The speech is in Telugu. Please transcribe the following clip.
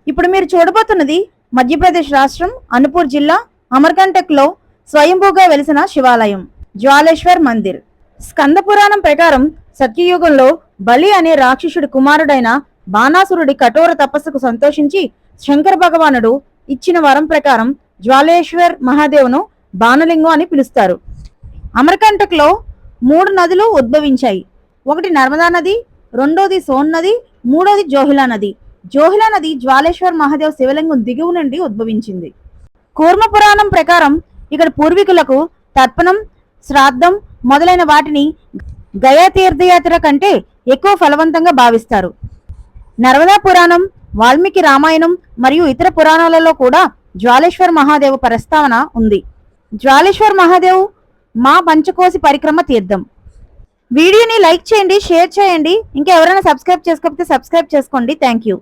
ఇప్పుడు మీరు చూడబోతున్నది మధ్యప్రదేశ్ రాష్ట్రం అనుపూర్ జిల్లా అమర్కంటక్ లో స్వయంభూగా వెలిసిన శివాలయం జ్వాలేశ్వర్ మందిర్. స్కంద పురాణం ప్రకారం సత్యయుగంలో బలి అనే రాక్షసుడి కుమారుడైన బాణాసురుడి కఠోర తపస్సుకు సంతోషించి శంకర భగవానుడు ఇచ్చిన వరం ప్రకారం జ్వాలేశ్వర్ మహాదేవును బాణలింగం అని పిలుస్తారు. అమర్కంటక్ లో 3 నదులు ఉద్భవించాయి. ఒకటి నర్మదా నది, రెండోది సోన్ నది, మూడోది జోహిలా నది. జోహిలా నది జ్వాలేశ్వర్ మహాదేవ్ శివలింగం దిగువ నుండి ఉద్భవించింది. కూర్మ పురాణం ప్రకారం ఇక్కడ పూర్వీకులకు తర్పణం, శ్రాద్ధం మొదలైన వాటిని గయా తీర్థయాత్ర కంటే ఎక్కువ ఫలవంతంగా భావిస్తారు. నర్మదా పురాణం, వాల్మీకి రామాయణం మరియు ఇతర పురాణాలలో కూడా జ్వాలేశ్వర్ మహాదేవ్ ప్రస్తావన ఉంది. జ్వాలేశ్వర్ మహాదేవ్ మా పంచకోశి పరిక్రమ తీర్థం. వీడియోని లైక్ చేయండి, షేర్ చేయండి. ఇంకా ఎవరైనా సబ్స్క్రైబ్ చేసుకోకపోతే సబ్స్క్రైబ్ చేసుకోండి. Thank you.